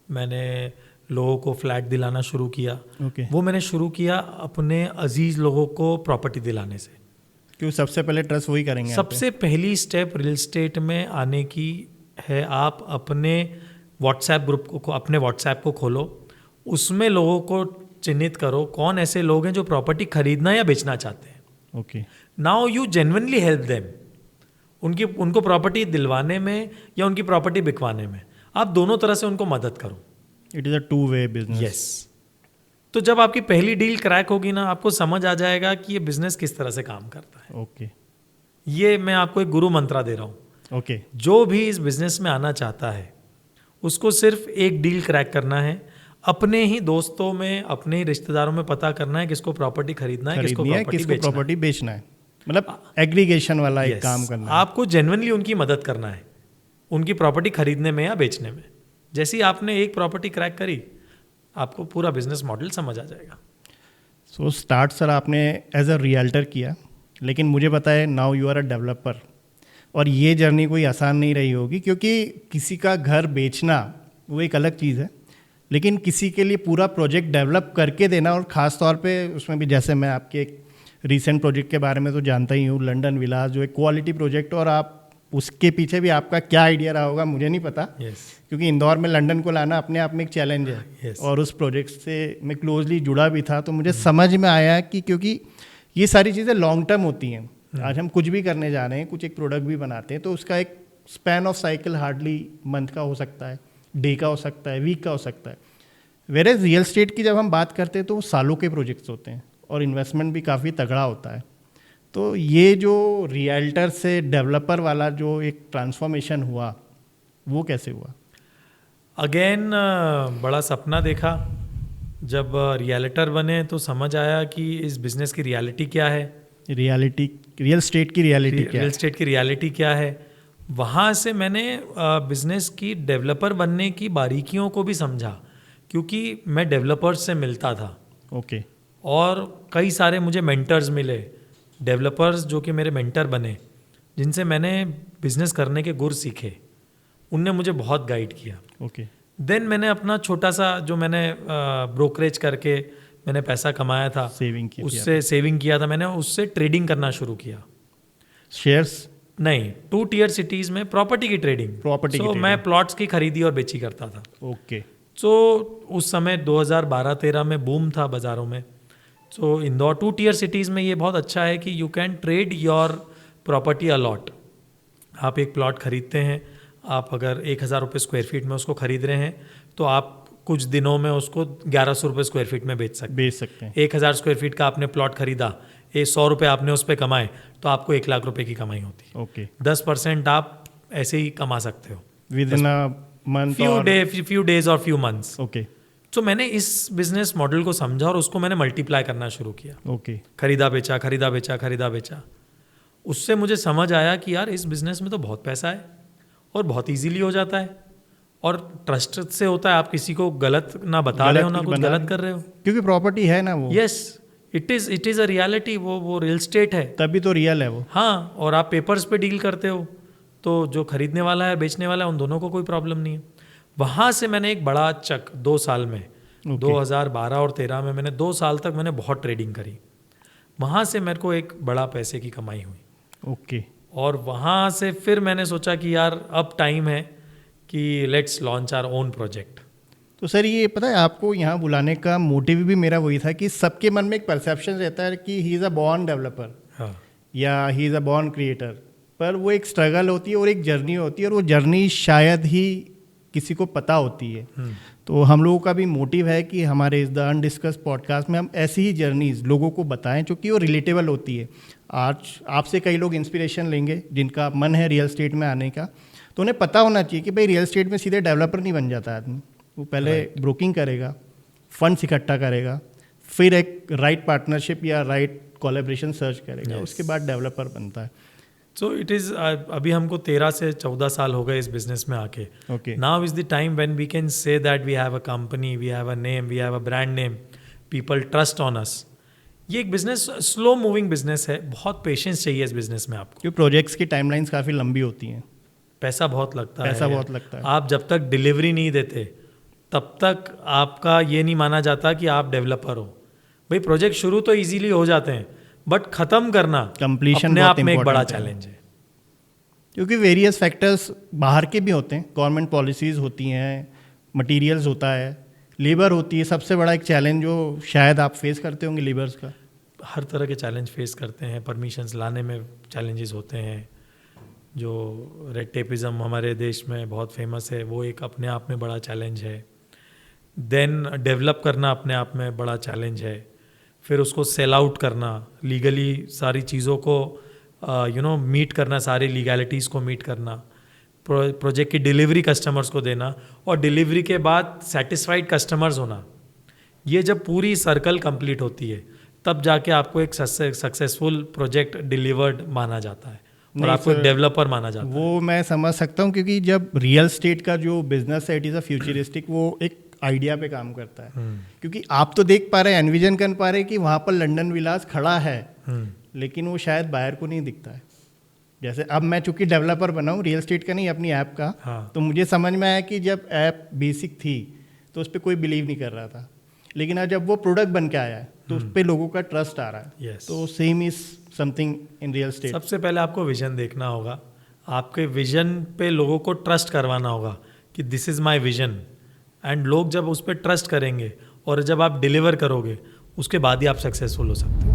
मैंने लोगों को फ्लैट दिलाना शुरू किया। ओके। वो मैंने शुरू किया अपने अजीज लोगों को प्रॉपर्टी दिलाने से। क्यों सबसे पहले ट्रस्ट वही करेंगे यहाँ पे? सबसे पहली स्टेप रियल स्टेट में आने की है, आप अपने व्हाट्सएप ग्रुप को, अपने व्हाट्सएप को खोलो, उसमें लोगों को चिन्हित करो कौन ऐसे लोग हैं जो प्रॉपर्टी खरीदना या बेचना चाहते हैं। Okay. Now you genuinely help them, उनको प्रॉपर्टी दिलवाने में या उनकी प्रॉपर्टी बिकवाने में। आप दोनों तरह से उनको मदद करो। It is a two way business. Yes. तो जब आपकी पहली डील क्रैक होगी ना, आपको समझ आ जाएगा कि ये बिजनेस किस तरह से काम करता है। ओके। ये मैं आपको एक गुरु मंत्रा दे रहा हूँ। ओके। जो भी इस बिजनेस में आना चाहता है उसको सिर्फ एक डील क्रैक करना है। अपने ही दोस्तों में, अपने ही रिश्तेदारों में पता करना है किसको प्रॉपर्टी खरीदना है, किसको प्रॉपर्टी बेचना है। मतलब एग्रीगेशन वाला एक काम करना है। आपको जेन्युइनली उनकी मदद करना है, उनकी प्रॉपर्टी खरीदने में या बेचने में। जैसे ही आपने एक प्रॉपर्टी क्रैक करी, आपको पूरा बिजनेस मॉडल समझ आ जाएगा। सो स्टार्ट सर आपने एज अ रियल्टर किया, लेकिन मुझे पता है now you are a developer, और ये जर्नी कोई आसान नहीं रही होगी, क्योंकि किसी का घर बेचना वो एक अलग चीज़ है, लेकिन किसी के लिए पूरा प्रोजेक्ट डेवलप करके देना, और ख़ास तौर पे उसमें भी जैसे मैं आपके एक रीसेंट प्रोजेक्ट के बारे में तो जानता ही हूँ, लंदन विलास, जो एक क्वालिटी प्रोजेक्ट, और आप उसके पीछे भी आपका क्या आइडिया रहा होगा मुझे नहीं पता। क्योंकि इंदौर में लंदन को लाना अपने आप में एक चैलेंज है। और उस प्रोजेक्ट से मैं क्लोजली जुड़ा भी था, तो मुझे समझ में आया कि क्योंकि ये सारी चीज़ें लॉन्ग टर्म होती हैं। आज हम कुछ भी करने जा रहे हैं, कुछ एक प्रोडक्ट भी बनाते हैं, तो उसका एक span of cycle hardly month का हो सकता है, डे का हो सकता है, वीक का हो सकता है। वेयर रियल एस्टेट की जब हम बात करते हैं तो वो सालों के प्रोजेक्ट्स होते हैं और इन्वेस्टमेंट भी काफ़ी तगड़ा होता है। तो ये जो रियल्टर से डेवलपर वाला जो एक ट्रांसफॉर्मेशन हुआ, वो कैसे हुआ? अगेन बड़ा सपना देखा। जब रियल्टर बने तो समझ आया कि इस बिज़नेस की रियलिटी क्या है, रियल एस्टेट की रियलिटी क्या है। वहाँ से मैंने बिज़नेस की डेवलपर बनने की बारीकियों को भी समझा, क्योंकि मैं डेवलपर्स से मिलता था। ओके। और कई सारे मुझे मेंटर्स मिले, डेवलपर्स जो कि मेरे मेंटर बने, जिनसे मैंने बिज़नेस करने के गुर सीखे। उनने मुझे बहुत गाइड किया। ओके। देन मैंने अपना छोटा सा जो मैंने ब्रोकरेज करके मैंने पैसा कमाया था, उससे सेविंग किया था, मैंने उससे ट्रेडिंग करना शुरू किया। शेयर्स नहीं, 2 टियर सिटीज़ में प्रॉपर्टी की ट्रेडिंग। मैं प्लॉट्स की खरीदी और बेची करता था। ओके। सो उस समय 2012-13 में बूम था बाज़ारों में। सो इंदौर 2 टियर सिटीज़ में ये बहुत अच्छा है कि you can trade your property a lot. आप एक प्लॉट खरीदते हैं, आप अगर 1000 रुपये स्क्वायर फीट में उसको खरीद रहे हैं, तो आप कुछ दिनों में उसको 1100 रुपये स्क्वायर फीट में बेच सकते हैं। 1000 स्क्वायर फीट का आपने प्लॉट खरीदा, 100 रुपये आपने उस पर कमाए, तो आपको 1 लाख रुपए की कमाई होती है। ओके। 10% आप ऐसे ही कमा सकते हो with in a month, few days और फ्यू मंथ्स। ओके। तो मैंने इस बिजनेस मॉडल को समझा और उसको मैंने मल्टीप्लाई करना शुरू किया। ओके। खरीदा बेचा। उससे मुझे समझ आया कि यार इस बिजनेस में तो बहुत पैसा है और बहुत इजीली हो जाता है, और ट्रस्ट से होता है। आप किसी को गलत ना बता रहे हो, ना कुछ गलत कर रहे हो, क्योंकि प्रॉपर्टी है ना वो। Yes, it is a reality. वो रियल स्टेट है, तभी तो रियल है वो। हाँ, और आप पेपर्स पे डील करते हो, तो जो खरीदने वाला है, बेचने वाला है, उन दोनों को कोई प्रॉब्लम नहीं है। वहाँ से मैंने एक बड़ा चक 2 साल में, 2012 और 13 में मैंने 2 साल तक मैंने बहुत ट्रेडिंग करी। वहाँ से मेरे को एक बड़ा पैसे की कमाई हुई। ओके। और वहाँ से फिर मैंने सोचा कि यार अब टाइम है कि let's launch our own project. तो सर ये पता है आपको यहाँ बुलाने का मोटिव भी मेरा वही था कि सबके मन में एक परसेप्शन रहता है कि he is a born developer, हाँ, या he is a born creator, पर वो एक स्ट्रगल होती है और एक जर्नी होती है, और वो जर्नी शायद ही किसी को पता होती है। तो हम लोगों का भी मोटिव है कि हमारे इस द अनडिस्कस पॉडकास्ट में हम ऐसी ही जर्नीज लोगों को बताएं जो कि वो रिलेटेबल होती है। आज आपसे कई लोग इंस्पिरेशन लेंगे जिनका मन है रियल एस्टेट में आने का, तो उन्हें पता होना चाहिए कि भाई रियल एस्टेट में सीधे डेवलपर नहीं बन जाता आदमी। वो पहले ब्रोकिंग करेगा, फंड्स इकट्ठा करेगा, फिर एक राइट पार्टनरशिप या राइट कोलैबोरेशन सर्च करेगा, उसके बाद डेवलपर बनता है। सो इट इज़ अभी हमको 13 से 14 साल हो गए इस बिजनेस में आके। Okay. Now is the time when we can say that we have a company, we have a name, we have a brand name, people trust on us. ये एक बिजनेस स्लो मूविंग बिजनेस है, बहुत patience चाहिए इस business में आपको, क्योंकि projects की टाइमलाइंस काफ़ी लंबी होती हैं, पैसा बहुत लगता है। पैसा बहुत लगता है। आप जब तक डिलीवरी नहीं देते तब तक आपका ये नहीं माना जाता कि आप डेवलपर हो। भाई प्रोजेक्ट शुरू तो इजीली हो जाते हैं, बट ख़त्म करना Completion अपने बहुत आप में एक बड़ा important है। चैलेंज है। क्योंकि वेरियस फैक्टर्स बाहर के भी होते हैं, गवर्नमेंट पॉलिसीज़ होती हैं, मटेरियल्स होता है, लेबर होती है। सबसे बड़ा एक चैलेंज जो शायद आप फेस करते होंगे लेबर्स का। हर तरह के चैलेंज फेस करते हैं, परमिशंस लाने में चैलेंजेस होते हैं। जो रेड टेपिज्म हमारे देश में बहुत फेमस है, वो एक अपने आप में बड़ा चैलेंज है। देन डेवलप करना अपने आप में बड़ा चैलेंज है। फिर उसको सेल आउट करना, लीगली सारी चीज़ों को मीट करना, सारी लीगैलिटीज़ को मीट करना, प्रोजेक्ट की डिलीवरी कस्टमर्स को देना, और डिलीवरी के बाद सेटिस्फाइड कस्टमर्स होना। ये जब पूरी सर्कल कंप्लीट होती है तब जाके आपको एक सक्सेसफुल प्रोजेक्ट डिलीवर्ड माना जाता है और आपको एक डेवलपर माना जाता है। वो मैं समझ सकता हूँ, क्योंकि जब रियल स्टेट का जो बिजनेस है, इट इज़ अ फ्यूचरिस्टिक, वो एक आइडिया पे काम करता है। क्योंकि आप तो देख पा रहे हैं, एनविजन कर पा रहे हैं कि वहाँ पर लंदन विलास खड़ा है, लेकिन वो शायद बाहर को नहीं दिखता है। जैसे अब मैं चूंकि डेवलपर बना हूँ, रियल स्टेट का नहीं, अपनी ऐप का, हाँ। तो मुझे समझ में आया कि जब ऐप बेसिक थी तो उस पर कोई बिलीव नहीं कर रहा था, लेकिन आज जब वो प्रोडक्ट बन के आया है तो उस पर लोगों का ट्रस्ट आ रहा है। Yes. तो same is something in real estate. सबसे पहले आपको विजन देखना होगा, आपके विजन पे लोगों को ट्रस्ट करवाना होगा कि this is my vision, and लोग जब उस पर ट्रस्ट करेंगे और जब आप डिलीवर करोगे उसके बाद ही आप सक्सेसफुल हो सकते हो।